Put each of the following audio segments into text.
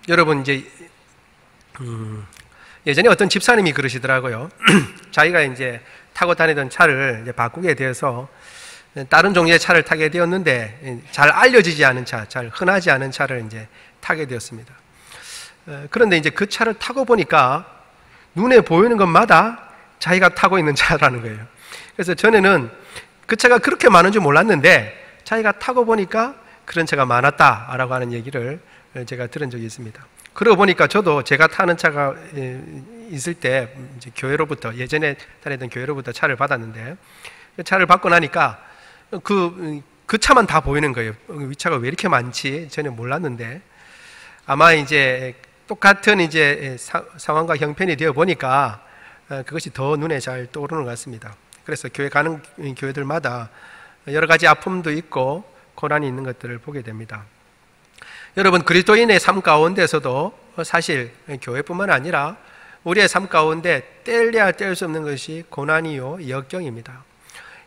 여러분 이제 예전에 어떤 집사님이 그러시더라고요. 자기가 이제 타고 다니던 차를 이제 바꾸게 되어서 다른 종류의 차를 타게 되었는데 잘 알려지지 않은 차, 잘 흔하지 않은 차를 이제 타게 되었습니다. 그런데 이제 그 차를 타고 보니까 눈에 보이는 것마다 자기가 타고 있는 차라는 거예요. 그래서 전에는 그 차가 그렇게 많은 줄 몰랐는데 자기가 타고 보니까 그런 차가 많았다라고 하는 얘기를 제가 들은 적이 있습니다. 그러고 보니까 저도 제가 타는 차가 있을 때 이제 교회로부터, 예전에 다니던 교회로부터 차를 받았는데, 차를 받고 나니까 그 차만 다 보이는 거예요. 이 차가 왜 이렇게 많지? 저는 몰랐는데, 아마 이제 똑같은 이제 상황과 형편이 되어 보니까 그것이 더 눈에 잘 떠오르는 것 같습니다. 그래서 교회 가는 교회들마다 여러 가지 아픔도 있고 고난이 있는 것들을 보게 됩니다. 여러분, 그리스도인의 삶 가운데서도 사실 교회뿐만 아니라 우리의 삶 가운데 뗄래야 뗄 수 없는 것이 고난이요 역경입니다.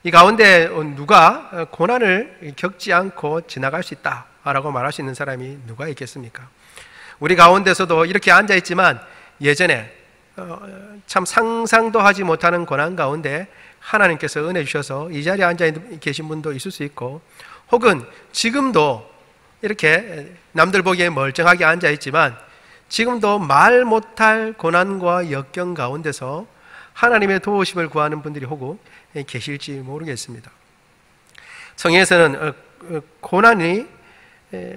이 가운데 누가 고난을 겪지 않고 지나갈 수 있다라고 말할 수 있는 사람이 누가 있겠습니까? 우리 가운데서도 이렇게 앉아있지만 예전에 참 상상도 하지 못하는 고난 가운데 하나님께서 은혜 주셔서 이 자리에 앉아 계신 분도 있을 수 있고, 혹은 지금도 이렇게 남들 보기에 멀쩡하게 앉아있지만 지금도 말 못할 고난과 역경 가운데서 하나님의 도우심을 구하는 분들이 혹은 계실지 모르겠습니다. 성경에서는 고난이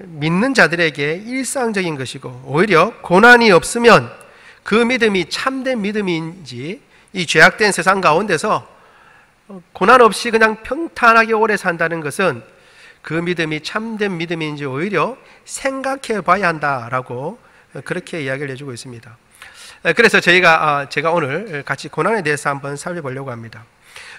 믿는 자들에게 일상적인 것이고, 오히려 고난이 없으면 그 믿음이 참된 믿음인지, 이 죄악된 세상 가운데서 고난 없이 그냥 평탄하게 오래 산다는 것은 그 믿음이 참된 믿음인지 오히려 생각해 봐야 한다라고 그렇게 이야기를 해주고 있습니다. 그래서 제가 오늘 같이 고난에 대해서 한번 살펴보려고 합니다.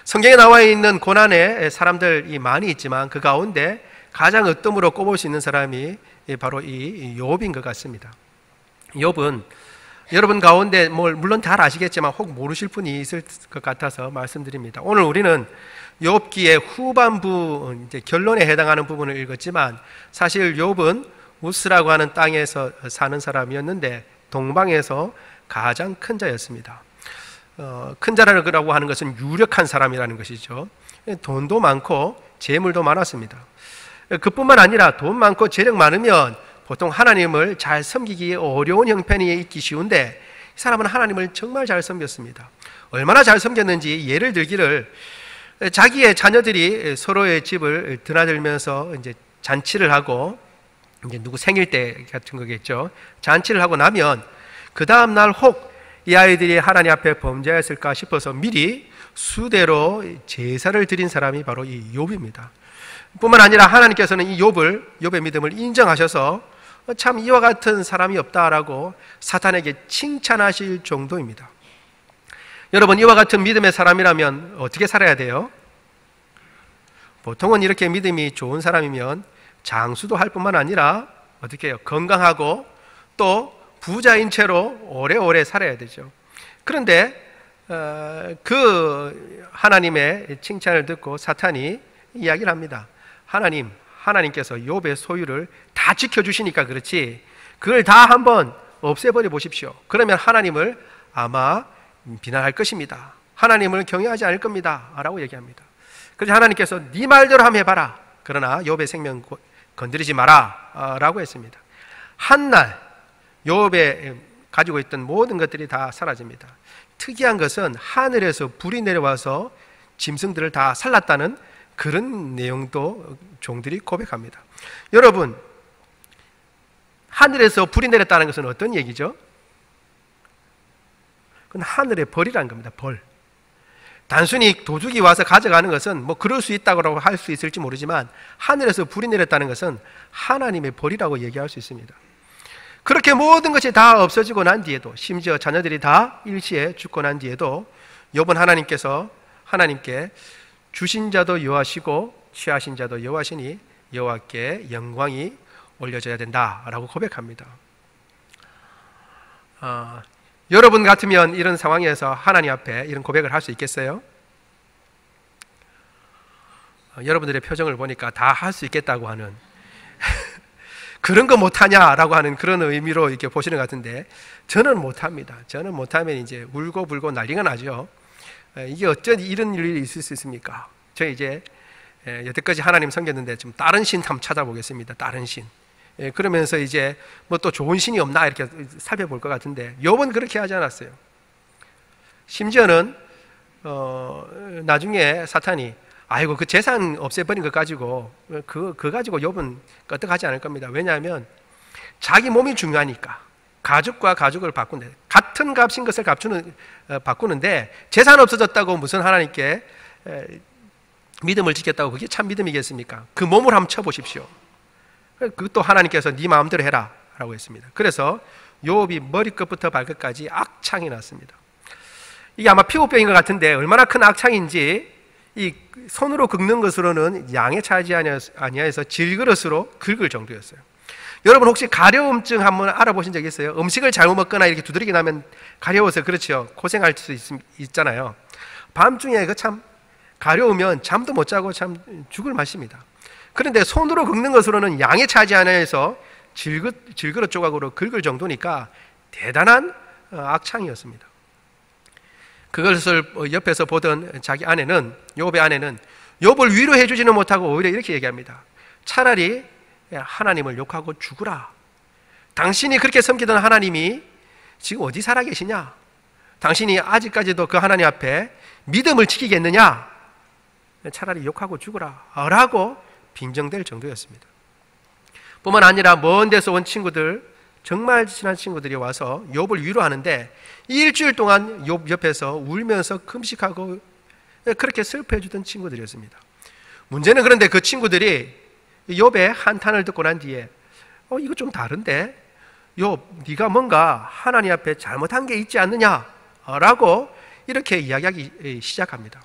성경에 나와 있는 고난의 사람들이 많이 있지만 그 가운데 가장 으뜸으로 꼽을 수 있는 사람이 바로 이 욥인 것 같습니다. 욥은 여러분 가운데 물론 잘 아시겠지만 혹 모르실 분이 있을 것 같아서 말씀드립니다. 오늘 우리는 욥기의 후반부 이제 결론에 해당하는 부분을 읽었지만, 사실 욥은 우스라고 하는 땅에서 사는 사람이었는데 동방에서 가장 큰 자였습니다. 큰 자라고 하는 것은 유력한 사람이라는 것이죠. 돈도 많고 재물도 많았습니다. 그뿐만 아니라 돈 많고 재력 많으면 보통 하나님을 잘 섬기기 어려운 형편이 있기 쉬운데, 이 사람은 하나님을 정말 잘 섬겼습니다. 얼마나 잘 섬겼는지 예를 들기를, 자기의 자녀들이 서로의 집을 드나들면서 이제 잔치를 하고, 이제 누구 생일 때 같은 거겠죠. 잔치를 하고 나면 그 다음 날 혹 이 아이들이 하나님 앞에 범죄했을까 싶어서 미리 수대로 제사를 드린 사람이 바로 이 욥입니다. 뿐만 아니라 하나님께서는 이 욥의 믿음을 인정하셔서 참 이와 같은 사람이 없다라고 사탄에게 칭찬하실 정도입니다. 여러분, 이와 같은 믿음의 사람이라면 어떻게 살아야 돼요? 보통은 이렇게 믿음이 좋은 사람이면 장수도 할 뿐만 아니라 어떻게 해요? 건강하고 또 부자인 채로 오래오래 살아야 되죠. 그런데 그 하나님의 칭찬을 듣고 사탄이 이야기를 합니다. 하나님께서 욥의 소유를 다 지켜주시니까 그렇지, 그걸 다 한번 없애버려 보십시오. 그러면 하나님을 아마 비난할 것입니다. 하나님을 경외하지 않을 겁니다 라고 얘기합니다. 그래서 하나님께서 네 말대로 한번 해봐라, 그러나 욥의 생명 건드리지 마라 라고 했습니다. 한날 욥의 가지고 있던 모든 것들이 다 사라집니다. 특이한 것은 하늘에서 불이 내려와서 짐승들을 다 살랐다는 그런 내용도 종들이 고백합니다. 여러분, 하늘에서 불이 내렸다는 것은 어떤 얘기죠? 그건 하늘의 벌이라는 겁니다. 벌. 단순히 도둑이 와서 가져가는 것은 그럴 수 있다고 할 수 있을지 모르지만, 하늘에서 불이 내렸다는 것은 하나님의 벌이라고 얘기할 수 있습니다. 그렇게 모든 것이 다 없어지고 난 뒤에도, 심지어 자녀들이 다 일시에 죽고 난 뒤에도 욥은 하나님께 주신 자도 여호와시고 취하신 자도 여호와시니 여호와께 영광이 올려져야 된다라고 고백합니다. 여러분 같으면 이런 상황에서 하나님 앞에 이런 고백을 할 수 있겠어요? 여러분들의 표정을 보니까 다 할 수 있겠다고 하는 그런 거 못하냐라고 하는 그런 의미로 이렇게 보시는 것 같은데, 저는 못합니다. 저는 못하면 이제 울고 불고 난리가 나죠. 이게 어쩐 이런 일이 있을 수 있습니까? 저 이제 여태까지 하나님 섬겼는데 좀 다른 신 한번 찾아보겠습니다. 다른 신. 그러면서 이제 뭐 또 좋은 신이 없나 이렇게 살펴볼 것 같은데, 욥은 그렇게 하지 않았어요. 심지어는 나중에 사탄이 아이고 그 재산 없애버린 것 가지고 그거 가지고 욥은 끄떡하지 않을 겁니다. 왜냐하면 자기 몸이 중요하니까. 가죽과 가죽을 바꾸는데, 같은 값인 것을 바꾸는데 재산 없어졌다고 무슨 하나님께 믿음을 지켰다고 그게 참 믿음이겠습니까? 그 몸을 한번 쳐보십시오. 그것도 하나님께서 네 마음대로 해라 라고 했습니다. 그래서 욥이 머리끝부터 발끝까지 악창이 났습니다. 이게 아마 피부병인 것 같은데 얼마나 큰 악창인지, 이 손으로 긁는 것으로는 양에 차지 아니하여서 질그릇으로 긁을 정도였어요. 여러분 혹시 가려움증 한번 알아보신 적 있어요? 음식을 잘못 먹거나 이렇게 두드리게 나면 가려워서 그렇죠, 고생할 수 있잖아요. 밤중에 그 참 가려우면 잠도 못 자고 참 죽을 맛입니다. 그런데 손으로 긁는 것으로는 양에 차지 아니하여서 질그릇 조각으로 긁을 정도니까 대단한 악창이었습니다. 그것을 옆에서 보던 자기 아내는, 욥의 아내는 욥을 위로해 주지는 못하고 오히려 이렇게 얘기합니다. 차라리 하나님을 욕하고 죽으라. 당신이 그렇게 섬기던 하나님이 지금 어디 살아 계시냐? 당신이 아직까지도 그 하나님 앞에 믿음을 지키겠느냐? 차라리 욕하고 죽으라 라고 빈정될 정도였습니다. 뿐만 아니라 먼 데서 온 친구들, 정말 친한 친구들이 와서 욥을 위로하는데 일주일 동안 욥 옆에서 울면서 금식하고 그렇게 슬퍼해 주던 친구들이었습니다. 문제는 그런데 그 친구들이 욥의 한탄을 듣고 난 뒤에 이거 좀 다른데? 욥, 네가 뭔가 하나님 앞에 잘못한 게 있지 않느냐? 라고 이렇게 이야기하기 시작합니다.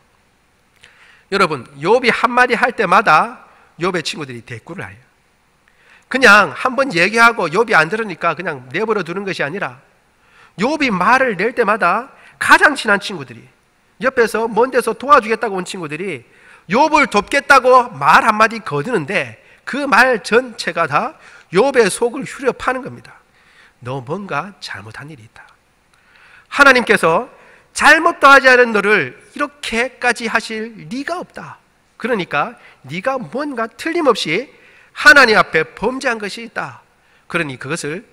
여러분, 욥이 한마디 할 때마다 욥의 친구들이 대꾸를 해요. 그냥 한번 얘기하고 욥이 안 들으니까 그냥 내버려 두는 것이 아니라, 욥이 말을 낼 때마다 가장 친한 친구들이, 옆에서 먼 데서 도와주겠다고 온 친구들이 욥을 돕겠다고 말 한마디 거두는데 그 말 전체가 다 욥의 속을 후려 파는 겁니다. 너 뭔가 잘못한 일이 있다. 하나님께서 잘못도 하지 않은 너를 이렇게까지 하실 리가 없다. 그러니까 네가 뭔가 틀림없이 하나님 앞에 범죄한 것이 있다. 그러니 그것을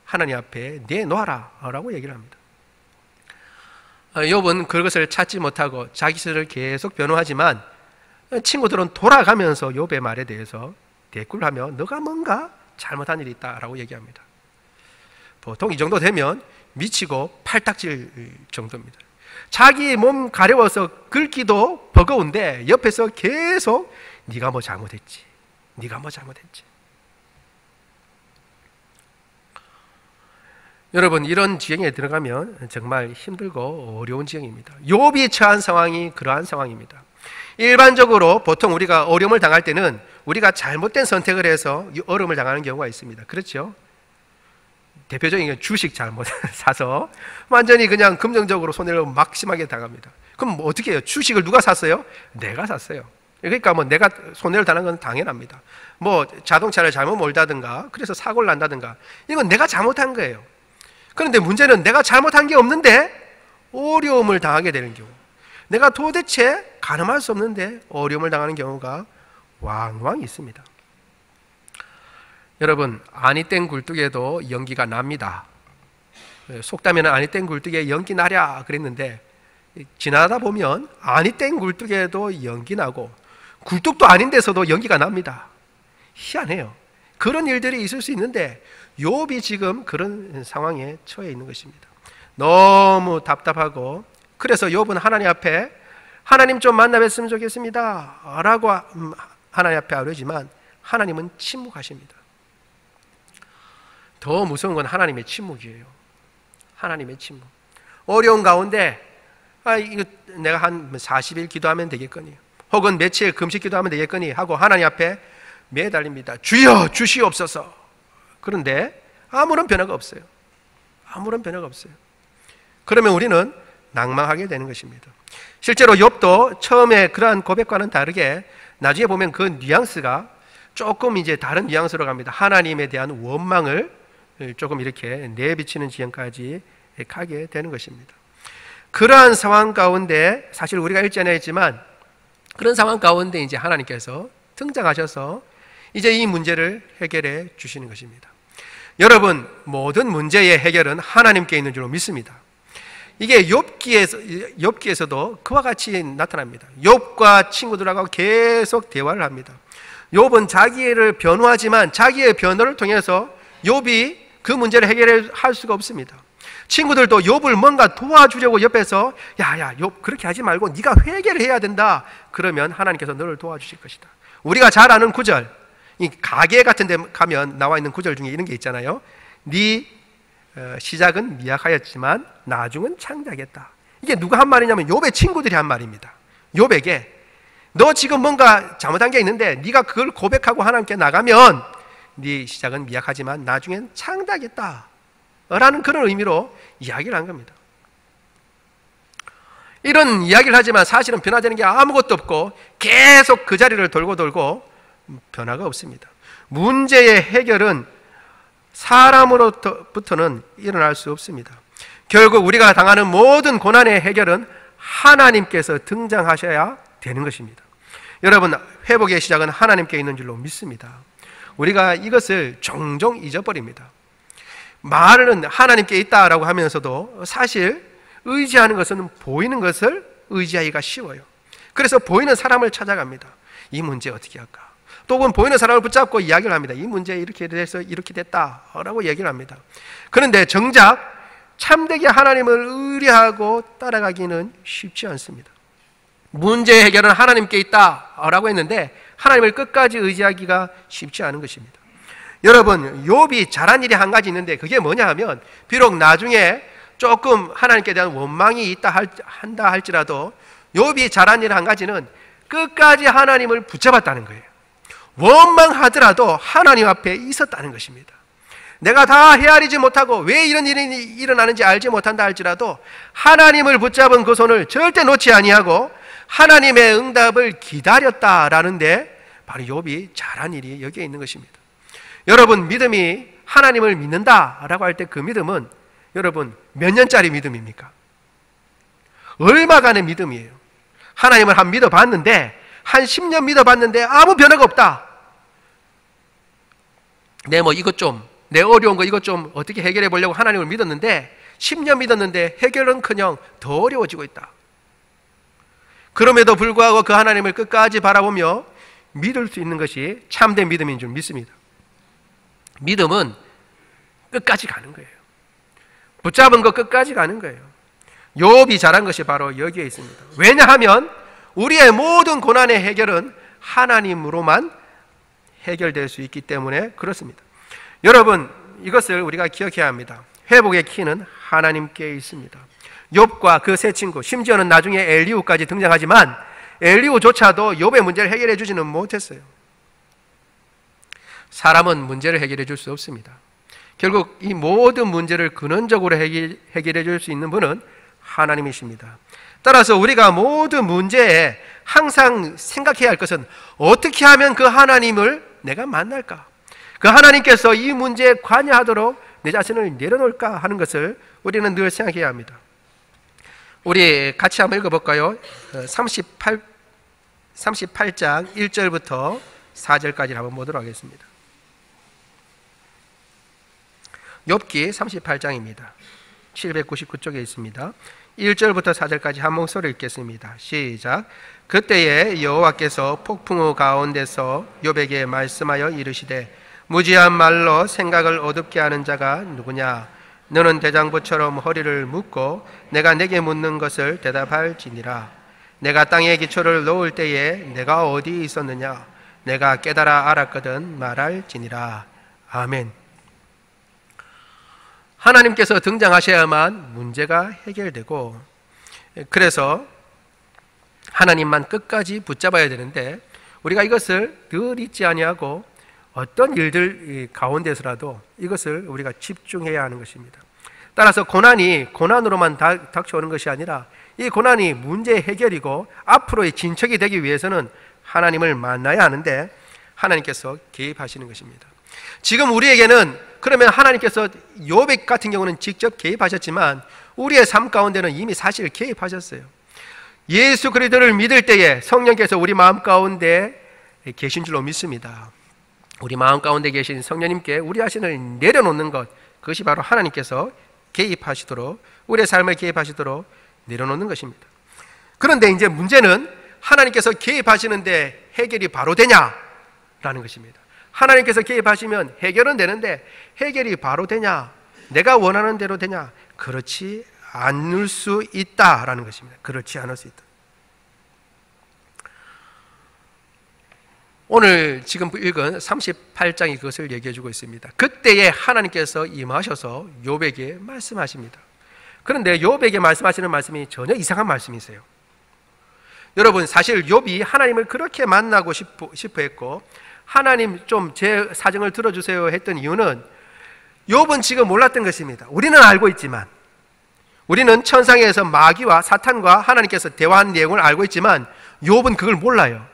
하나님 앞에 내놓아라 라고 얘기를 합니다. 욥은 그것을 찾지 못하고 자기 스스로를 계속 변호하지만 친구들은 돌아가면서 욥의 말에 대해서 대꾸를 하며 너가 뭔가 잘못한 일이 있다라고 얘기합니다. 보통 이 정도 되면 미치고 팔딱질 정도입니다. 자기 몸 가려워서 긁기도 버거운데 옆에서 계속 네가 뭐 잘못했지, 네가 뭐 잘못했지. 여러분, 이런 지경에 들어가면 정말 힘들고 어려운 지경입니다. 욥이 처한 상황이 그러한 상황입니다. 일반적으로 보통 우리가 어려움을 당할 때는 우리가 잘못된 선택을 해서 어려움을 당하는 경우가 있습니다. 그렇죠? 대표적인 게 주식 잘못 사서 완전히 그냥 금전적으로 손해를 막심하게 당합니다. 그럼 뭐 어떻게 해요? 주식을 누가 샀어요? 내가 샀어요. 그러니까 뭐 내가 손해를 당하는 건 당연합니다. 뭐 자동차를 잘못 몰다든가 그래서 사고를 난다든가 이건 내가 잘못한 거예요. 그런데 문제는 내가 잘못한 게 없는데 어려움을 당하게 되는 경우, 내가 도대체 가늠할 수 없는데 어려움을 당하는 경우가 왕왕 있습니다. 여러분, 아니 땡 굴뚝에도 연기가 납니다. 속담에는 아니 땡 굴뚝에 연기 나랴 그랬는데 지나다 보면 아니 땡 굴뚝에도 연기 나고 굴뚝도 아닌 데서도 연기가 납니다. 희한해요. 그런 일들이 있을 수 있는데 욥이 지금 그런 상황에 처해 있는 것입니다. 너무 답답하고, 그래서 욥은 하나님 앞에 하나님 좀 만나 뵀으면 좋겠습니다 라고 하나님 앞에 아뢰지만 하나님은 침묵하십니다. 더 무서운 건 하나님의 침묵이에요. 하나님의 침묵. 어려운 가운데 이거 내가 한 40일 기도하면 되겠거니, 혹은 며칠 금식 기도하면 되겠거니 하고 하나님 앞에 매달립니다. 주여 주시옵소서. 그런데 아무런 변화가 없어요. 아무런 변화가 없어요. 그러면 우리는 낭망하게 되는 것입니다. 실제로 욥도 처음에 그러한 고백과는 다르게 나중에 보면 그 뉘앙스가 조금 이제 다른 뉘앙스로 갑니다. 하나님에 대한 원망을 조금 이렇게 내비치는 지경까지 가게 되는 것입니다. 그러한 상황 가운데 사실 우리가 읽지 않았지만 그런 상황 가운데 이제 하나님께서 등장하셔서 이제 이 문제를 해결해 주시는 것입니다. 여러분, 모든 문제의 해결은 하나님께 있는 줄로 믿습니다. 이게 욥기에서도 그와 같이 나타납니다. 욥과 친구들하고 계속 대화를 합니다. 욥은 자기를 변호하지만 자기의 변호를 통해서 욥이 그 문제를 해결할 수가 없습니다. 친구들도 욥을 뭔가 도와주려고 옆에서 야야 욥 그렇게 하지 말고 네가 회개를 해야 된다. 그러면 하나님께서 너를 도와주실 것이다. 우리가 잘 아는 구절, 이 가게 같은 데 가면 나와 있는 구절 중에 이런 게 있잖아요. 네 시작은 미약하였지만 나중은 창대하겠다. 이게 누가 한 말이냐면 욥의 친구들이 한 말입니다. 욥에게 너 지금 뭔가 잘못한 게 있는데 네가 그걸 고백하고 하나님께 나가면 네 시작은 미약하지만 나중엔 창대하겠다 라는 그런 의미로 이야기를 한 겁니다. 이런 이야기를 하지만 사실은 변화되는 게 아무것도 없고 계속 그 자리를 돌고 변화가 없습니다. 문제의 해결은 사람으로부터는 일어날 수 없습니다. 결국 우리가 당하는 모든 고난의 해결은 하나님께서 등장하셔야 되는 것입니다. 여러분, 회복의 시작은 하나님께 있는 줄로 믿습니다. 우리가 이것을 종종 잊어버립니다. 말은 하나님께 있다라고 하면서도 사실 의지하는 것은 보이는 것을 의지하기가 쉬워요. 그래서 보이는 사람을 찾아갑니다. 이 문제 어떻게 할까? 또 혹은 보이는 사람을 붙잡고 이야기를 합니다. 이 문제 이렇게 돼서 이렇게 됐다라고 얘기를 합니다. 그런데 정작 참되게 하나님을 의뢰하고 따라가기는 쉽지 않습니다. 문제 해결은 하나님께 있다라고 했는데 하나님을 끝까지 의지하기가 쉽지 않은 것입니다. 여러분, 욥이 잘한 일이 한 가지 있는데 그게 뭐냐 하면 비록 나중에 조금 하나님께 대한 원망이 한다 할지라도 욥이 잘한 일 한 가지는 끝까지 하나님을 붙잡았다는 거예요. 원망하더라도 하나님 앞에 있었다는 것입니다. 내가 다 헤아리지 못하고 왜 이런 일이 일어나는지 알지 못한다 할지라도 하나님을 붙잡은 그 손을 절대 놓지 아니하고 하나님의 응답을 기다렸다라는데 바로 욥이 잘한 일이 여기에 있는 것입니다. 여러분, 믿음이 하나님을 믿는다라고 할 때 그 믿음은 여러분 몇 년짜리 믿음입니까? 얼마간의 믿음이에요. 하나님을 한 믿어봤는데 한 10년 믿어봤는데 아무 변화가 없다. 내 어려운 거 이것 좀 어떻게 해결해 보려고 하나님을 믿었는데 10년 믿었는데 해결은커녕 더 어려워지고 있다. 그럼에도 불구하고 그 하나님을 끝까지 바라보며 믿을 수 있는 것이 참된 믿음인 줄 믿습니다. 믿음은 끝까지 가는 거예요. 붙잡은 거 끝까지 가는 거예요. 욥이 잘한 것이 바로 여기에 있습니다. 왜냐하면 우리의 모든 고난의 해결은 하나님으로만 해결될 수 있기 때문에 그렇습니다. 여러분, 이것을 우리가 기억해야 합니다. 회복의 키는 하나님께 있습니다. 욥과 그 세 친구, 심지어는 나중에 엘리후까지 등장하지만 엘리후조차도 욥의 문제를 해결해 주지는 못했어요. 사람은 문제를 해결해 줄 수 없습니다. 결국 이 모든 문제를 근원적으로 해결해 줄 수 있는 분은 하나님이십니다. 따라서 우리가 모든 문제에 항상 생각해야 할 것은 어떻게 하면 그 하나님을 내가 만날까? 그 하나님께서 이 문제에 관여하도록 내 자신을 내려놓을까 하는 것을 우리는 늘 생각해야 합니다. 우리 같이 한번 읽어볼까요? 38장 1절부터 4절까지 한번 보도록 하겠습니다. 욥기 38장입니다. 799쪽에 있습니다. 1절부터 4절까지 한 목소리 읽겠습니다. 시작. 그때에 여호와께서 폭풍우 가운데서 욥에게 말씀하여 이르시되 무지한 말로 생각을 어둡게 하는 자가 누구냐? 너는 대장부처럼 허리를 묶고 내가 내게 묻는 것을 대답할지니라. 내가 땅에 기초를 놓을 때에 내가 어디 있었느냐? 내가 깨달아 알았거든 말할지니라. 아멘. 하나님께서 등장하셔야만 문제가 해결되고, 그래서 하나님만 끝까지 붙잡아야 되는데 우리가 이것을 늘 잊지 아니하고 어떤 일들 가운데서라도 이것을 우리가 집중해야 하는 것입니다. 따라서 고난이 고난으로만 닥쳐오는 것이 아니라 이 고난이 문제 해결이고 앞으로의 진척이 되기 위해서는 하나님을 만나야 하는데 하나님께서 개입하시는 것입니다. 지금 우리에게는 그러면 하나님께서 욥 같은 경우는 직접 개입하셨지만 우리의 삶 가운데는 이미 사실 개입하셨어요. 예수 그리스도를 믿을 때에 성령께서 우리 마음 가운데 계신 줄로 믿습니다. 우리 마음 가운데 계신 성령님께 우리 자신을 내려놓는 것, 그것이 바로 하나님께서 개입하시도록, 우리의 삶을 개입하시도록 내려놓는 것입니다. 그런데 이제 문제는 하나님께서 개입하시는데 해결이 바로 되냐라는 것입니다. 하나님께서 개입하시면 해결은 되는데 해결이 바로 되냐, 내가 원하는 대로 되냐? 그렇지 않을 수 있다라는 것입니다. 그렇지 않을 수 있다. 오늘 지금 읽은 38장이 그것을 얘기해 주고 있습니다. 그때에 하나님께서 임하셔서 욥에게 말씀하십니다. 그런데 욥에게 말씀하시는 말씀이 전혀 이상한 말씀이세요. 여러분, 사실 욥이 하나님을 그렇게 만나고 싶어 했고, 하나님 좀 제 사정을 들어주세요 했던 이유는 욥은 지금 몰랐던 것입니다. 우리는 알고 있지만, 우리는 천상에서 마귀와 사탄과 하나님께서 대화한 내용을 알고 있지만 욥은 그걸 몰라요.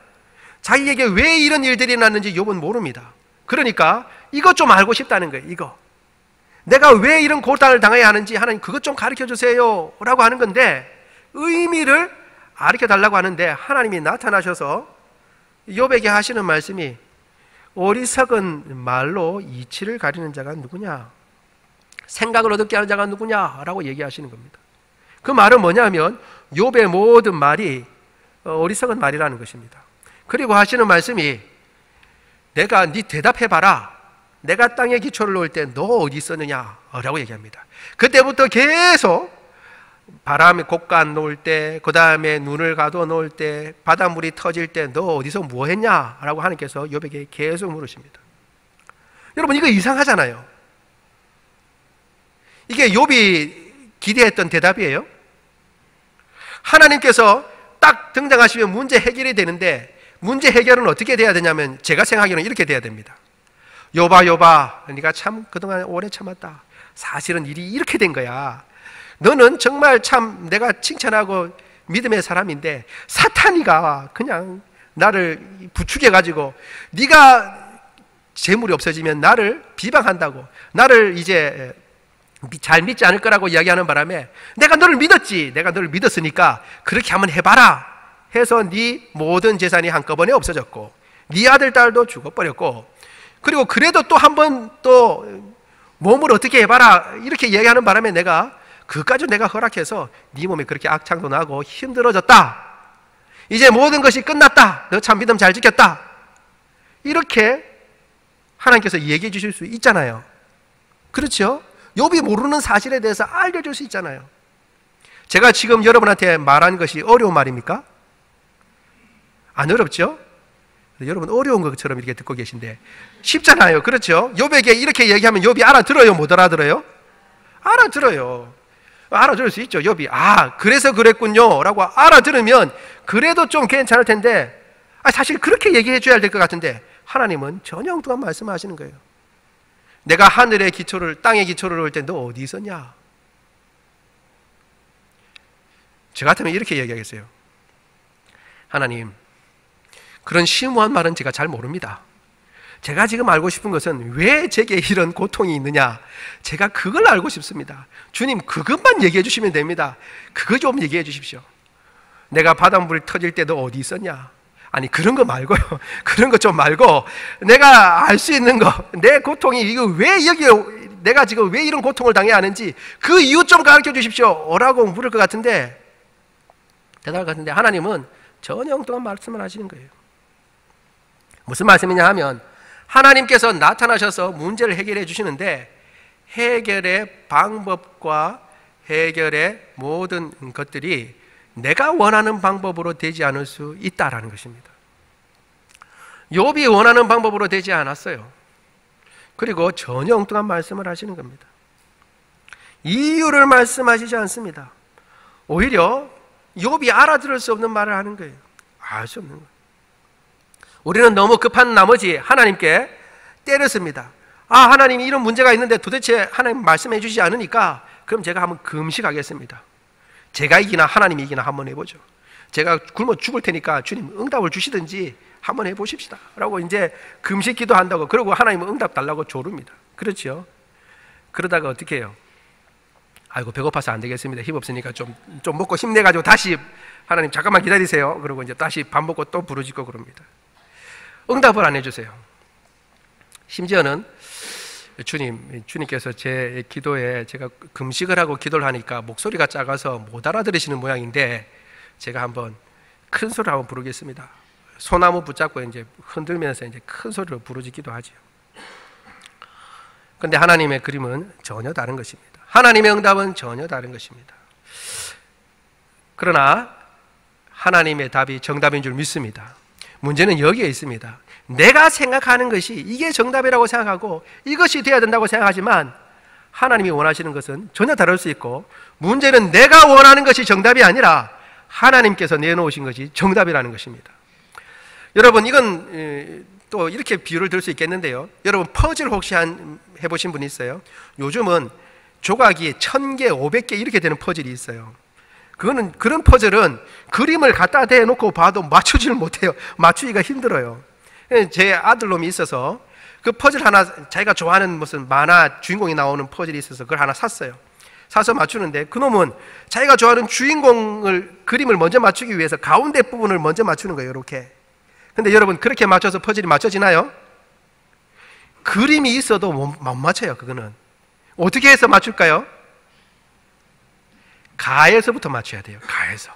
자기에게 왜 이런 일들이 났는지 욥은 모릅니다. 그러니까 이것 좀 알고 싶다는 거예요. 이거 내가 왜 이런 고난을 당해야 하는지 하나님 그것 좀 가르쳐 주세요 라고 하는 건데, 의미를 가르쳐 달라고 하는데 하나님이 나타나셔서 욥에게 하시는 말씀이 어리석은 말로 이치를 가리는 자가 누구냐, 생각을 어둡게 하는 자가 누구냐라고 얘기하시는 겁니다. 그 말은 뭐냐면 욥의 모든 말이 어리석은 말이라는 것입니다. 그리고 하시는 말씀이 내가 네 대답해봐라, 내가 땅에 기초를 놓을 때 너 어디 있었느냐 라고 얘기합니다. 그때부터 계속 바람에 곡간 놓을 때, 그 다음에 눈을 가둬 놓을 때, 바닷물이 터질 때 너 어디서 뭐 했냐 라고 하나님께서 욥에게 계속 물으십니다. 여러분, 이거 이상하잖아요. 이게 욥이 기대했던 대답이에요. 하나님께서 딱 등장하시면 문제 해결이 되는데, 문제 해결은 어떻게 돼야 되냐면 제가 생각하기로는 이렇게 돼야 됩니다. 욥아, 네가 참 그동안 오래 참았다. 사실은 일이 이렇게 된 거야. 너는 정말 참 내가 칭찬하고 믿음의 사람인데 사탄이가 그냥 나를 부추겨가지고 네가 재물이 없어지면 나를 비방한다고, 나를 이제 잘 믿지 않을 거라고 이야기하는 바람에 내가 너를 믿었지, 내가 너를 믿었으니까 그렇게 한번 해봐라 해서 네 모든 재산이 한꺼번에 없어졌고 네 아들 딸도 죽어버렸고, 그리고 그래도 또 한 번 또 몸을 어떻게 해봐라 이렇게 얘기하는 바람에 내가 그까지 내가 허락해서 네 몸에 그렇게 악창도 나고 힘들어졌다. 이제 모든 것이 끝났다. 너 참 믿음 잘 지켰다. 이렇게 하나님께서 얘기해 주실 수 있잖아요. 그렇죠? 욥이 모르는 사실에 대해서 알려줄 수 있잖아요. 제가 지금 여러분한테 말한 것이 어려운 말입니까? 안 어렵죠? 여러분 어려운 것처럼 이렇게 듣고 계신데 쉽잖아요. 그렇죠? 욥에게 이렇게 얘기하면 욥이 알아들어요? 못 알아들어요? 알아들어요. 알아들을 수 있죠. 욥이 그래서 그랬군요 라고 알아들으면 그래도 좀 괜찮을 텐데, 사실 그렇게 얘기해 줘야 될 것 같은데 하나님은 전혀 엉뚱한 말씀하시는 거예요. 내가 하늘의 기초를, 땅의 기초를 놓을 때 너 어디 있었냐? 저 같으면 이렇게 얘기하겠어요. 하나님, 그런 심오한 말은 제가 잘 모릅니다. 제가 지금 알고 싶은 것은 왜 제게 이런 고통이 있느냐, 제가 그걸 알고 싶습니다. 주님, 그것만 얘기해 주시면 됩니다. 그거 좀 얘기해 주십시오. 내가 바닷물 터질 때 너 어디 있었냐? 아니, 그런 거 말고요. 그런 거 좀 말고 내가 알 수 있는 거, 내 고통이 이거 왜 여기, 내가 지금 왜 이런 고통을 당해야 하는지 그 이유 좀 가르쳐 주십시오 라고 물을 것 같은데, 대답할 것 같은데 하나님은 전혀 엉뚱한 말씀을 하시는 거예요. 무슨 말씀이냐 하면 하나님께서 나타나셔서 문제를 해결해 주시는데 해결의 방법과 해결의 모든 것들이 내가 원하는 방법으로 되지 않을 수 있다라는 것입니다. 욥이 원하는 방법으로 되지 않았어요. 그리고 전혀 엉뚱한 말씀을 하시는 겁니다. 이유를 말씀하시지 않습니다. 오히려 욥이 알아들을 수 없는 말을 하는 거예요. 알 수 없는 거예요. 우리는 너무 급한 나머지 하나님께 때렸습니다. 하나님 이런 문제가 있는데 도대체 하나님 말씀해 주시지 않으니까 그럼 제가 한번 금식하겠습니다. 제가 이기나 하나님이 이기나 한번 해보죠. 제가 굶어 죽을 테니까 주님 응답을 주시든지 한번 해보십시다 라고 이제 금식 기도한다고, 그러고 하나님은 응답 달라고 조릅니다. 그렇죠? 그러다가 어떻게 해요? 아이고 배고파서 안 되겠습니다, 힘없으니까 좀 먹고 힘내가지고 다시 하나님 잠깐만 기다리세요 그러고 이제 다시 밥 먹고 또 부르짖고 그럽니다. 응답을 안 해주세요. 심지어는 주님께서 제 기도에 제가 금식을 하고 기도를 하니까 목소리가 작아서 못 알아들으시는 모양인데 제가 한번 큰 소리로 한번 부르겠습니다. 소나무 붙잡고 이제 흔들면서 이제 큰 소리로 부르짖기도 하죠. 그런데 하나님의 그림은 전혀 다른 것입니다. 하나님의 응답은 전혀 다른 것입니다. 그러나 하나님의 답이 정답인 줄 믿습니다. 문제는 여기에 있습니다. 내가 생각하는 것이 이게 정답이라고 생각하고 이것이 되어야 된다고 생각하지만 하나님이 원하시는 것은 전혀 다를 수 있고, 문제는 내가 원하는 것이 정답이 아니라 하나님께서 내놓으신 것이 정답이라는 것입니다. 여러분, 이건 또 이렇게 비유를 들 수 있겠는데요. 여러분, 퍼즐 혹시 해보신 분 있어요? 요즘은 조각이 1000개, 500개 이렇게 되는 퍼즐이 있어요. 그런 퍼즐은 그림을 갖다 대놓고 봐도 맞추지를 못해요. 맞추기가 힘들어요. 제 아들놈이 있어서 그 퍼즐 하나, 자기가 좋아하는 무슨 만화 주인공이 나오는 퍼즐이 있어서 그걸 하나 샀어요. 사서 맞추는데 그놈은 자기가 좋아하는 주인공을 그림을 먼저 맞추기 위해서 가운데 부분을 먼저 맞추는 거예요, 이렇게. 근데 여러분, 그렇게 맞춰서 퍼즐이 맞춰지나요? 그림이 있어도 못 맞춰요. 그거는 어떻게 해서 맞출까요? 가에서부터 맞춰야 돼요. 가에서.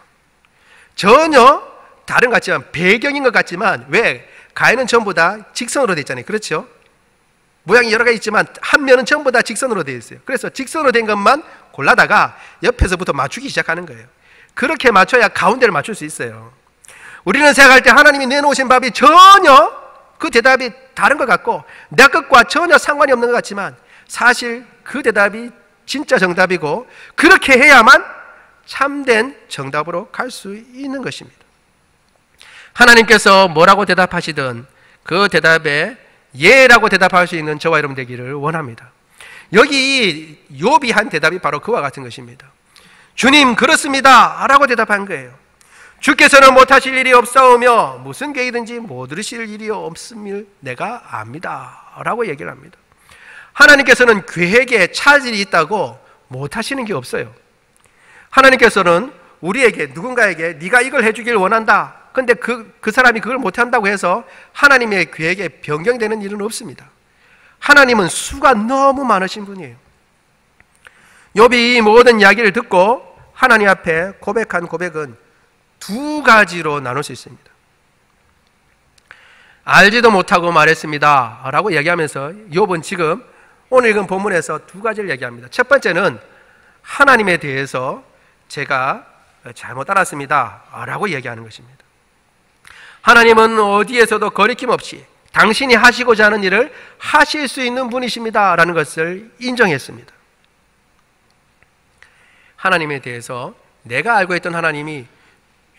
전혀 다른 것 같지만, 배경인 것 같지만, 왜? 가에는 전부 다 직선으로 되어 있잖아요. 그렇죠? 모양이 여러 가지 있지만 한 면은 전부 다 직선으로 되어 있어요. 그래서 직선으로 된 것만 골라다가 옆에서부터 맞추기 시작하는 거예요. 그렇게 맞춰야 가운데를 맞출 수 있어요. 우리는 생각할 때 하나님이 내놓으신 답이 전혀 그 대답이 다른 것 같고 내 것과 전혀 상관이 없는 것 같지만 사실 그 대답이 진짜 정답이고 그렇게 해야만 참된 정답으로 갈 수 있는 것입니다. 하나님께서 뭐라고 대답하시든 그 대답에 예라고 대답할 수 있는 저와 여러분 되기를 원합니다. 여기 욥이 한 대답이 바로 그와 같은 것입니다. 주님, 그렇습니다 라고 대답한 거예요. 주께서는 못하실 일이 없사오며 무슨 계획이든지 못 이루실 일이 없음을 내가 압니다 라고 얘기를 합니다. 하나님께서는 계획에 차질이 있다고 못하시는 게 없어요. 하나님께서는 우리에게, 누군가에게 네가 이걸 해주길 원한다. 근데 그 사람이 그걸 못한다고 해서 하나님의 계획에 변경되는 일은 없습니다. 하나님은 수가 너무 많으신 분이에요. 욥이 모든 이야기를 듣고 하나님 앞에 고백한 고백은 두 가지로 나눌 수 있습니다. 알지도 못하고 말했습니다 라고 이야기하면서 욥은 지금 오늘 읽은 본문에서 두 가지를 얘기합니다. 첫 번째는 하나님에 대해서 제가 잘못 알았습니다 라고 얘기하는 것입니다. 하나님은 어디에서도 거리낌 없이 당신이 하시고자 하는 일을 하실 수 있는 분이십니다 라는 것을 인정했습니다. 하나님에 대해서 내가 알고 있던 하나님이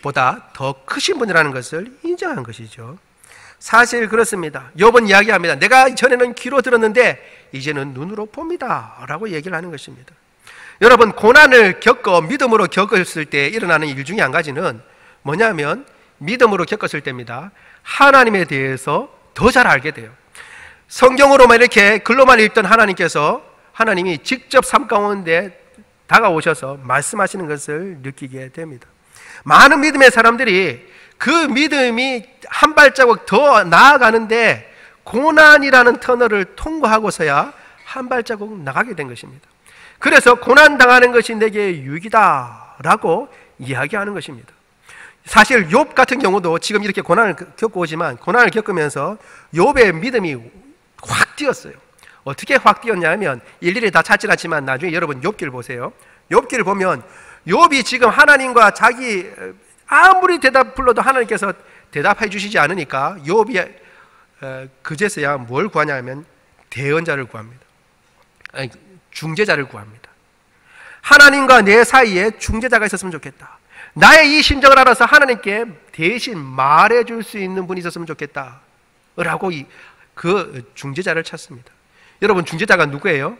보다 더 크신 분이라는 것을 인정한 것이죠. 사실 그렇습니다. 욥은 이야기합니다. 내가 전에는 귀로 들었는데 이제는 눈으로 봅니다 라고 얘기를 하는 것입니다. 여러분, 고난을 겪어 믿음으로 겪었을 때 일어나는 일 중에 한 가지는 뭐냐면 믿음으로 겪었을 때입니다. 하나님에 대해서 더 잘 알게 돼요. 성경으로만 이렇게 글로만 읽던 하나님이 직접 삶 가운데 다가오셔서 말씀하시는 것을 느끼게 됩니다. 많은 믿음의 사람들이 그 믿음이 한 발자국 더 나아가는데 고난이라는 터널을 통과하고서야 한 발자국 나가게 된 것입니다. 그래서 고난당하는 것이 내게 유익이다 라고 이야기하는 것입니다. 사실 욥 같은 경우도 지금 이렇게 고난을 겪고 오지만 고난을 겪으면서 욥의 믿음이 확 뛰었어요. 어떻게 확 뛰었냐면 일일이 다 찾진 않지만 나중에 여러분 욥기를 보세요. 욥기를 보면 욥이 지금 하나님과 자기 아무리 대답 불러도 하나님께서 대답해 주시지 않으니까 욥이 그제서야 뭘 구하냐면 대언자를 구합니다. 아니, 중재자를 구합니다. 하나님과 내 사이에 중재자가 있었으면 좋겠다. 나의 이 심정을 알아서 하나님께 대신 말해줄 수 있는 분이 있었으면 좋겠다 라고 그 중재자를 찾습니다. 여러분, 중재자가 누구예요?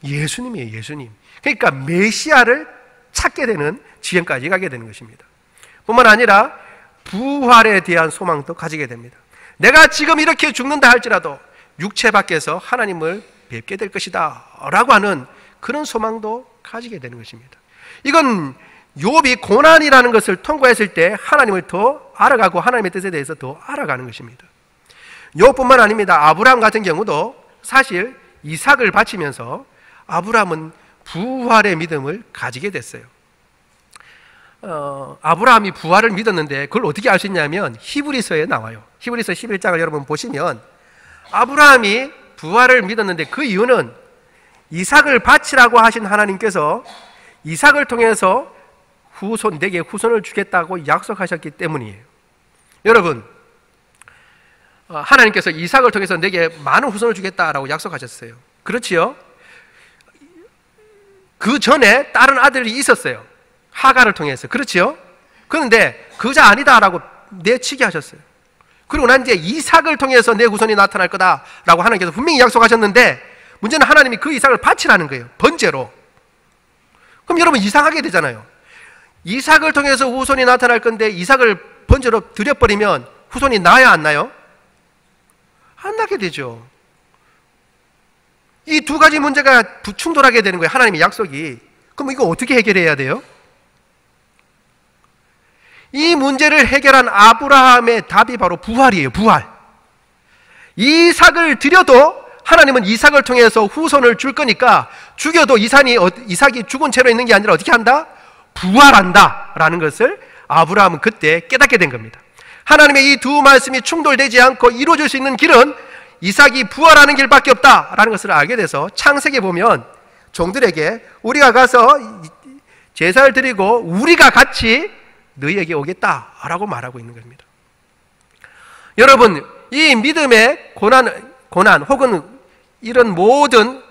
예수님이에요. 예수님. 그러니까 메시아를 찾게 되는 지경까지 가게 되는 것입니다. 뿐만 아니라 부활에 대한 소망도 가지게 됩니다. 내가 지금 이렇게 죽는다 할지라도 육체 밖에서 하나님을 뵙게 될 것이다 라고 하는 그런 소망도 가지게 되는 것입니다. 이건 욥이 고난이라는 것을 통과했을 때 하나님을 더 알아가고 하나님의 뜻에 대해서 더 알아가는 것입니다. 욥뿐만 아닙니다. 아브라함 같은 경우도 사실 이삭을 바치면서 아브라함은 부활의 믿음을 가지게 됐어요. 아브라함이 부활을 믿었는데 그걸 어떻게 알 수 있냐면 히브리서에 나와요. 히브리서 11장을 여러분 보시면 아브라함이 부활을 믿었는데 그 이유는 이삭을 바치라고 하신 하나님께서 이삭을 통해서 내게 후손을 주겠다고 약속하셨기 때문이에요. 여러분, 하나님께서 이삭을 통해서 내게 많은 후손을 주겠다라고 약속하셨어요. 그렇지요? 그 전에 다른 아들이 있었어요. 하가를 통해서. 그렇지요? 그런데 그자 아니다라고 내치게 하셨어요. 그리고 난 이제 이삭을 통해서 내 후손이 나타날 거다라고 하나님께서 분명히 약속하셨는데 문제는 하나님이 그 이삭을 바치라는 거예요. 번제로. 그럼 여러분 이상하게 되잖아요. 이삭을 통해서 후손이 나타날 건데 이삭을 번제로 드려버리면 후손이 나야 안 나요? 안 나게 되죠. 이 두 가지 문제가 충돌하게 되는 거예요. 하나님의 약속이. 그럼 이거 어떻게 해결해야 돼요? 이 문제를 해결한 아브라함의 답이 바로 부활이에요. 부활. 이삭을 드려도 하나님은 이삭을 통해서 후손을 줄 거니까 죽여도 이삭이 죽은 채로 있는 게 아니라 어떻게 한다? 부활한다 라는 것을 아브라함은 그때 깨닫게 된 겁니다. 하나님의 이 두 말씀이 충돌되지 않고 이루어질 수 있는 길은 이삭이 부활하는 길밖에 없다라는 것을 알게 돼서 창세기에 보면 종들에게 우리가 가서 제사를 드리고 우리가 같이 너희에게 오겠다라고 말하고 있는 겁니다. 여러분, 이 믿음의 고난 혹은 이런 모든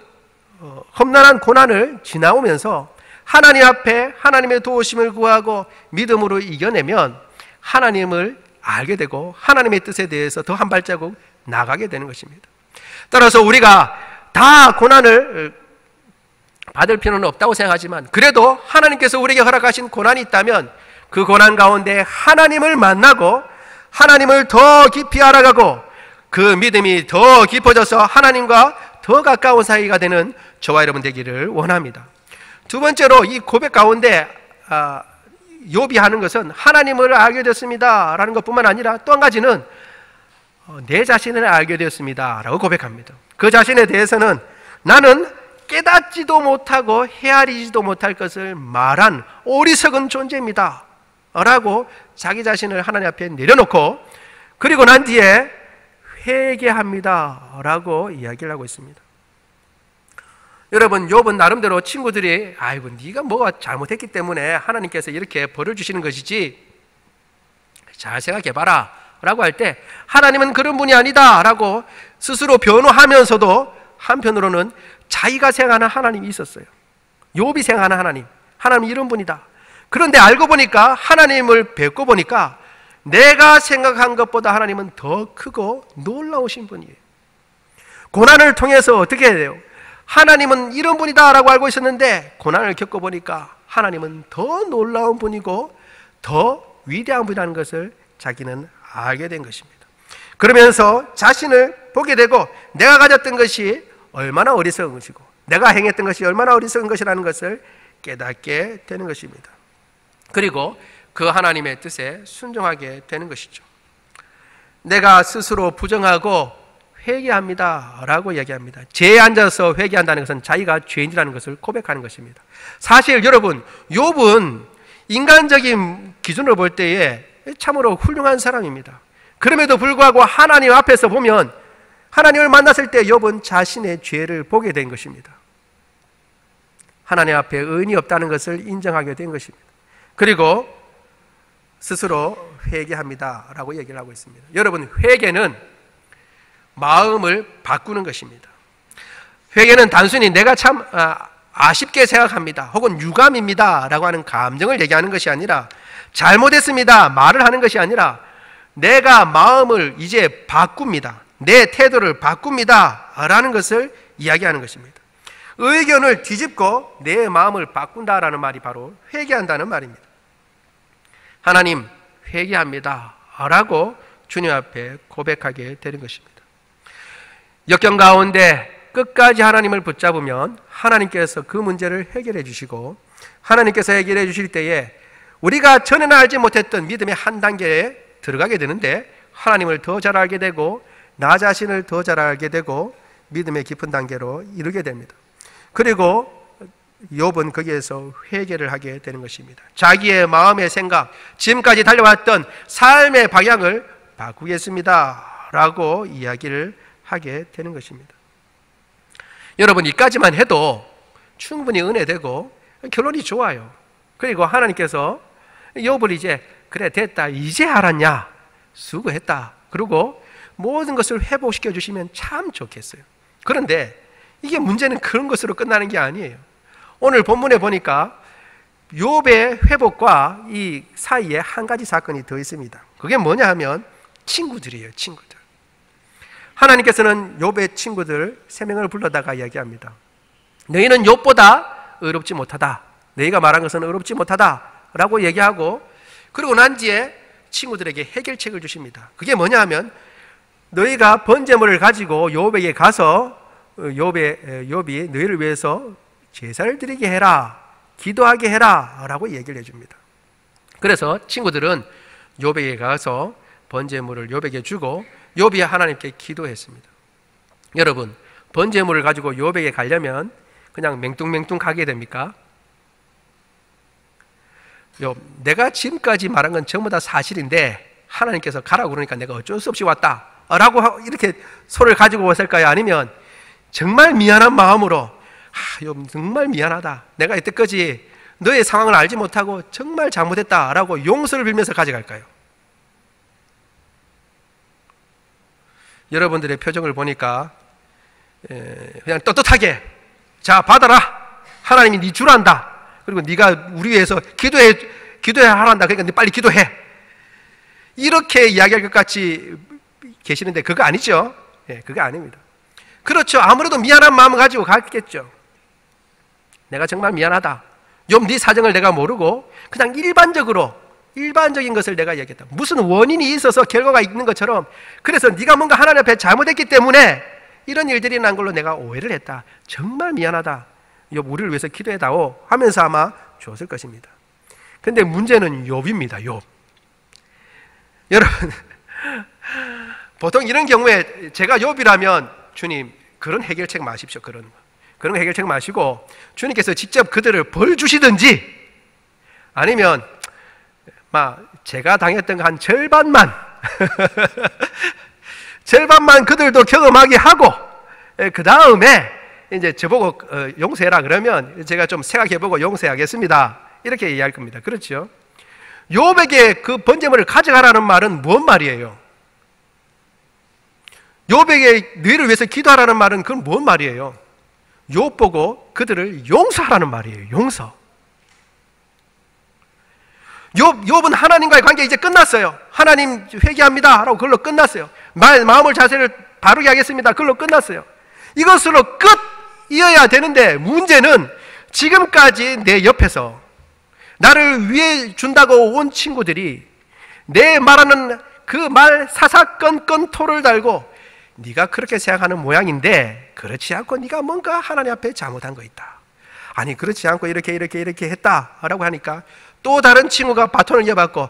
험난한 고난을 지나오면서 하나님 앞에 하나님의 도우심을 구하고 믿음으로 이겨내면 하나님을 알게 되고 하나님의 뜻에 대해서 더 한 발자국 나가게 되는 것입니다. 따라서 우리가 다 고난을 받을 필요는 없다고 생각하지만 그래도 하나님께서 우리에게 허락하신 고난이 있다면 그 고난 가운데 하나님을 만나고 하나님을 더 깊이 알아가고 그 믿음이 더 깊어져서 하나님과 더 가까운 사이가 되는 저와 여러분 되기를 원합니다. 두 번째로 이 고백 가운데 욥이 하는 것은 하나님을 알게 됐습니다 라는 것뿐만 아니라 또 한 가지는 내 자신을 알게 되었습니다 라고 고백합니다. 그 자신에 대해서는 나는 깨닫지도 못하고 헤아리지도 못할 것을 말한 어리석은 존재입니다 라고 자기 자신을 하나님 앞에 내려놓고 그리고 난 뒤에 회개합니다 라고 이야기를 하고 있습니다. 여러분, 욥은 나름대로 친구들이 아이고 네가 뭐가 잘못했기 때문에 하나님께서 이렇게 벌을 주시는 것이지 잘 생각해봐라 라고 할 때 하나님은 그런 분이 아니다 라고 스스로 변호하면서도 한편으로는 자기가 생각하는 하나님이 있었어요. 욥이 생각하는 하나님이 이런 분이다. 그런데 알고 보니까 하나님을 뵙고 보니까 내가 생각한 것보다 하나님은 더 크고 놀라우신 분이에요. 고난을 통해서 어떻게 해야 돼요? 하나님은 이런 분이다 라고 알고 있었는데 고난을 겪어보니까 하나님은 더 놀라운 분이고 더 위대한 분이라는 것을 자기는 알게 된 것입니다. 그러면서 자신을 보게 되고 내가 가졌던 것이 얼마나 어리석은 것이고 내가 행했던 것이 얼마나 어리석은 것이라는 것을 깨닫게 되는 것입니다. 그리고 그 하나님의 뜻에 순종하게 되는 것이죠. 내가 스스로 부정하고 회개합니다 라고 이야기합니다. 죄에 앉아서 회개한다는 것은 자기가 죄인이라는 것을 고백하는 것입니다. 사실 여러분, 욥은 인간적인 기준으로 볼 때에 참으로 훌륭한 사람입니다. 그럼에도 불구하고 하나님 앞에서 보면 하나님을 만났을 때 욥은 자신의 죄를 보게 된 것입니다. 하나님 앞에 의인이 없다는 것을 인정하게 된 것입니다. 그리고 스스로 회개합니다 라고 얘기를 하고 있습니다. 여러분, 회개는 마음을 바꾸는 것입니다. 회개는 단순히 내가 참 아쉽게 생각합니다 혹은 유감입니다 라고 하는 감정을 얘기하는 것이 아니라 잘못했습니다 말을 하는 것이 아니라 내가 마음을 이제 바꿉니다, 내 태도를 바꿉니다 라는 것을 이야기하는 것입니다. 의견을 뒤집고 내 마음을 바꾼다라는 말이 바로 회개한다는 말입니다. 하나님, 회개합니다 라고 주님 앞에 고백하게 되는 것입니다. 역경 가운데 끝까지 하나님을 붙잡으면 하나님께서 그 문제를 해결해 주시고, 하나님께서 해결해 주실 때에 우리가 전에는 알지 못했던 믿음의 한 단계에 들어가게 되는데, 하나님을 더 잘 알게 되고 나 자신을 더 잘 알게 되고 믿음의 깊은 단계로 이르게 됩니다. 그리고 욥은 거기에서 회개를 하게 되는 것입니다. 자기의 마음의 생각, 지금까지 달려왔던 삶의 방향을 바꾸겠습니다 라고 이야기를 하게 되는 것입니다. 여러분, 이까지만 해도 충분히 은혜되고 결론이 좋아요. 그리고 하나님께서 욥을 이제 그래 됐다, 이제 알았냐, 수고했다, 그리고 모든 것을 회복시켜 주시면 참 좋겠어요. 그런데 이게 문제는 그런 것으로 끝나는 게 아니에요. 오늘 본문에 보니까 욥의 회복과 이 사이에 한 가지 사건이 더 있습니다. 그게 뭐냐 하면 친구들이에요. 친구들. 하나님께서는 욥의 친구들 3명을 불러다가 이야기합니다. 너희는 욥보다 의롭지 못하다, 너희가 말한 것은 의롭지 못하다 라고 얘기하고, 그리고 난 뒤에 친구들에게 해결책을 주십니다. 그게 뭐냐 하면 너희가 번제물을 가지고 욥에게 가서 욥이 너희를 위해서 제사를 드리게 해라, 기도하게 해라 라고 얘기를 해줍니다. 그래서 친구들은 욥에게 가서 번제물을 욥에게 주고 욥이 하나님께 기도했습니다. 여러분, 번제물을 가지고 욥에게 가려면 그냥 맹뚱맹뚱 가게 됩니까? 욥, 내가 지금까지 말한 건 전부 다 사실인데 하나님께서 가라고 그러니까 내가 어쩔 수 없이 왔다 라고 이렇게 소를 가지고 왔을까요? 아니면 정말 미안한 마음으로 욥 정말 미안하다, 내가 이때까지 너의 상황을 알지 못하고 정말 잘못했다 라고 용서를 빌면서 가져갈까요? 여러분들의 표정을 보니까 그냥 떳떳하게 자 받아라, 하나님이 네 주란다, 그리고 네가 우리 위해서 기도해야 하란다, 그러니까 네 빨리 기도해, 이렇게 이야기할 것 같이 계시는데 그거 아니죠. 그거 아닙니다. 그렇죠. 아무래도 미안한 마음을 가지고 갔겠죠. 내가 정말 미안하다, 욥 네 사정을 내가 모르고 그냥 일반적인 것을 내가 얘기했다, 무슨 원인이 있어서 결과가 있는 것처럼, 그래서 네가 뭔가 하나님 앞에 잘못했기 때문에 이런 일들이 난 걸로 내가 오해를 했다, 정말 미안하다, 욥 우리를 위해서 기도해다오 하면서 아마 주었을 것입니다. 근데 문제는 욥입니다. 욥. 여러분, 보통 이런 경우에 제가 욥이라면 주님 그런 해결책 마십시오, 그런 해결책 마시고 주님께서 직접 그들을 벌 주시든지, 아니면 제가 당했던 한 절반만 그들도 경험하게 하고 그 다음에 이제 저보고 용서해라 그러면 제가 좀 생각해보고 용서하겠습니다, 이렇게 이해할 겁니다. 그렇죠? 욥에게 그 번제물을 가져가라는 말은 뭔 말이에요? 욥에게 너희를 위해서 기도하라는 말은 그건 뭔 말이에요? 욥 보고 그들을 용서하라는 말이에요. 용서. 욥은 하나님과의 관계 이제 끝났어요. 하나님 회개합니다 라고 그걸로 끝났어요. 마음을 자세를 바르게 하겠습니다, 그걸로 끝났어요. 이것으로 끝이어야 되는데, 문제는 지금까지 내 옆에서 나를 위해 준다고 온 친구들이 내 말하는 그 말 사사건건 토를 달고 네가 그렇게 생각하는 모양인데 그렇지 않고 네가 뭔가 하나님 앞에 잘못한 거 있다, 아니 그렇지 않고 이렇게 했다라고 하니까 또 다른 친구가 바톤을 이어받고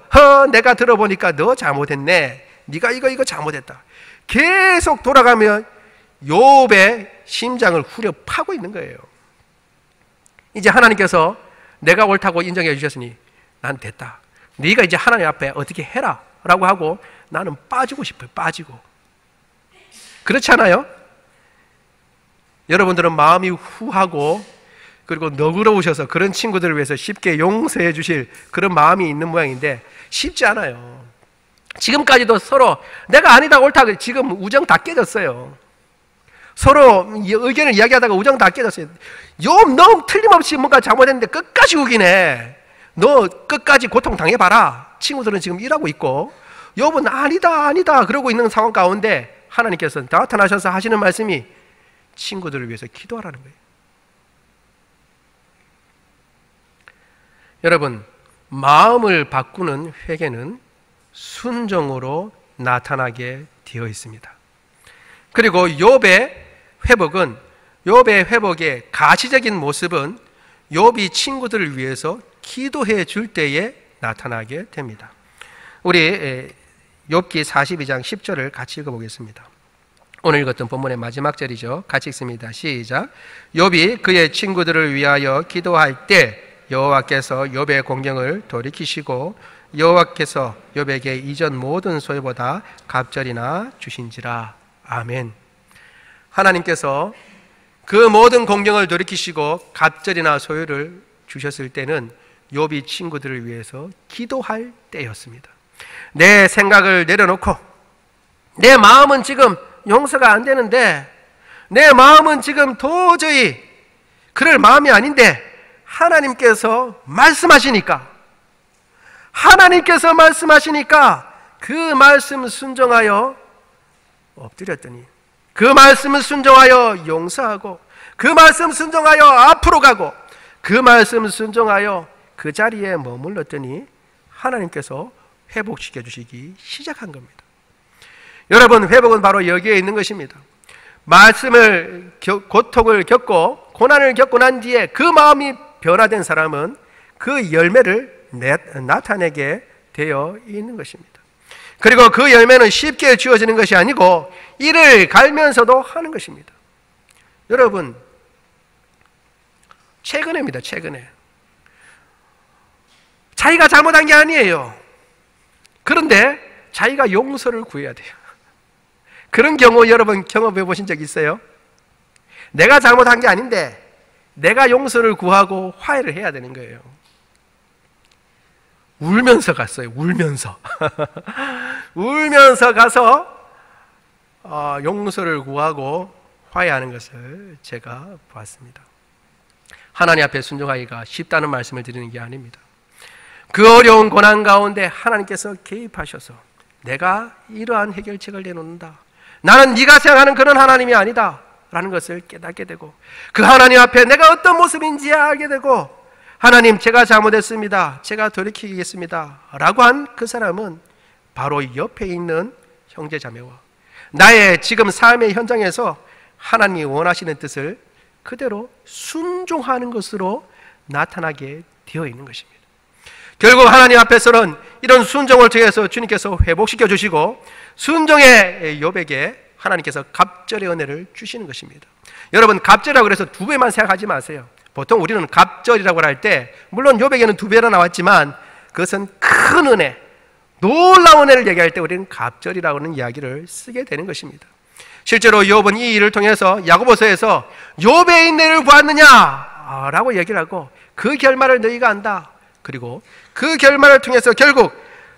내가 들어보니까 너 잘못했네, 네가 이거 잘못했다, 계속 돌아가면 욥의 심장을 후려 파고 있는 거예요. 이제 하나님께서 내가 옳다고 인정해 주셨으니 난 됐다, 네가 이제 하나님 앞에 어떻게 해라 라고 하고 나는 빠지고 싶어요. 빠지고. 그렇지 않아요? 여러분들은 마음이 후하고 그리고 너그러우셔서 그런 친구들을 위해서 쉽게 용서해 주실 그런 마음이 있는 모양인데 쉽지 않아요. 지금까지도 서로 내가 아니다 옳다, 지금 우정 다 깨졌어요. 서로 의견을 이야기하다가 우정 다 깨졌어요. 욥 너 틀림없이 뭔가 잘못했는데 끝까지 우기네, 너 끝까지 고통 당해봐라. 친구들은 지금 일하고 있고 욥은 아니다 그러고 있는 상황 가운데 하나님께서 나타나셔서 하시는 말씀이 친구들을 위해서 기도하라는 거예요. 여러분, 마음을 바꾸는 회개는 순종으로 나타나게 되어 있습니다. 그리고 욥의 회복의 가시적인 모습은 욥이 친구들을 위해서 기도해 줄 때에 나타나게 됩니다. 우리 욥기 42장 10절을 같이 읽어보겠습니다. 오늘 읽었던 본문의 마지막 절이죠. 같이 읽습니다. 시작. 욥이 그의 친구들을 위하여 기도할 때 여호와께서 욥의 공경을 돌이키시고 여호와께서 욥에게 이전 모든 소유보다 갑절이나 주신지라. 아멘. 하나님께서 그 모든 공경을 돌이키시고 갑절이나 소유를 주셨을 때는 욥이 친구들을 위해서 기도할 때였습니다. 내 생각을 내려놓고 내 마음은 지금 용서가 안 되는데, 내 마음은 지금 도저히 그럴 마음이 아닌데 하나님께서 말씀하시니까 그 말씀 순종하여 엎드렸더니, 그 말씀을 순종하여 용서하고, 그 말씀 순종하여 앞으로 가고, 그 말씀 순종하여 그 자리에 머물렀더니 하나님께서 회복시켜 주시기 시작한 겁니다. 여러분, 회복은 바로 여기에 있는 것입니다. 고통을 겪고 고난을 겪고 난 뒤에 그 마음이 변화된 사람은 그 열매를 나타내게 되어 있는 것입니다. 그리고 그 열매는 쉽게 주어지는 것이 아니고 이를 갈면서도 하는 것입니다. 여러분, 최근에입니다. 최근에 자기가 잘못한 게 아니에요. 그런데 자기가 용서를 구해야 돼요. 그런 경우 여러분 경험해 보신 적 있어요? 내가 잘못한 게 아닌데 내가 용서를 구하고 화해를 해야 되는 거예요. 울면서 갔어요. 울면서 가서 용서를 구하고 화해하는 것을 제가 보았습니다. 하나님 앞에 순종하기가 쉽다는 말씀을 드리는 게 아닙니다. 그 어려운 고난 가운데 하나님께서 개입하셔서 내가 이러한 해결책을 내놓는다, 나는 네가 생각하는 그런 하나님이 아니다 라는 것을 깨닫게 되고, 그 하나님 앞에 내가 어떤 모습인지 알게 되고, 하나님 제가 잘못했습니다, 제가 돌이키겠습니다 라고 한 그 사람은 바로 옆에 있는 형제자매와 나의 지금 삶의 현장에서 하나님이 원하시는 뜻을 그대로 순종하는 것으로 나타나게 되어 있는 것입니다. 결국 하나님 앞에서는 이런 순종을 통해서 주님께서 회복시켜 주시고 순종의 욥에게 하나님께서 갑절의 은혜를 주시는 것입니다. 여러분, 갑절이라고 해서 두 배만 생각하지 마세요. 보통 우리는 갑절이라고 할 때 물론 욥에게는 두 배나 나왔지만 그것은 큰 은혜, 놀라운 은혜를 얘기할 때 우리는 갑절이라고 하는 이야기를 쓰게 되는 것입니다. 실제로 욥은 이 일을 통해서 야고보서에서 욥의 인내를 보았느냐 라고 얘기를 하고 그 결말을 너희가 안다, 그리고 그 결말을 통해서 결국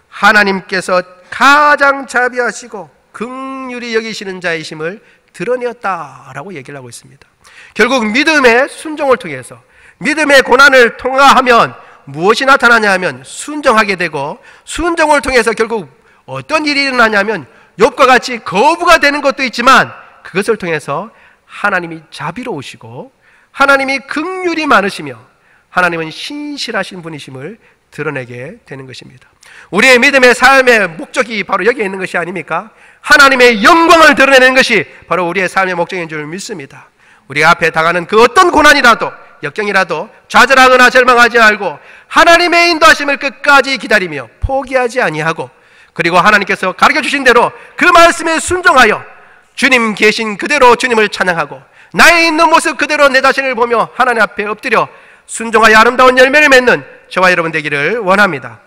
하나님께서 가장 자비하시고 긍휼히 여기시는 자이심을 드러내었다라고 얘기를 하고 있습니다. 결국 믿음의 순종을 통해서, 믿음의 고난을 통과하면 무엇이 나타나냐 하면 순종하게 되고, 순종을 통해서 결국 어떤 일이 일어나냐면 욥과 같이 거부가 되는 것도 있지만 그것을 통해서 하나님이 자비로우시고 하나님이 긍휼이 많으시며 하나님은 신실하신 분이심을 드러내게 되는 것입니다. 우리의 믿음의 삶의 목적이 바로 여기에 있는 것이 아닙니까? 하나님의 영광을 드러내는 것이 바로 우리의 삶의 목적인 줄 믿습니다. 우리가 앞에 당하는 그 어떤 고난이라도 역경이라도 좌절하거나 절망하지 말고 하나님의 인도하심을 끝까지 기다리며 포기하지 아니하고, 그리고 하나님께서 가르쳐 주신 대로 그 말씀에 순종하여 주님 계신 그대로 주님을 찬양하고 나의 있는 모습 그대로 내 자신을 보며 하나님 앞에 엎드려 순종하여 아름다운 열매를 맺는 저와 여러분 되기를 원합니다.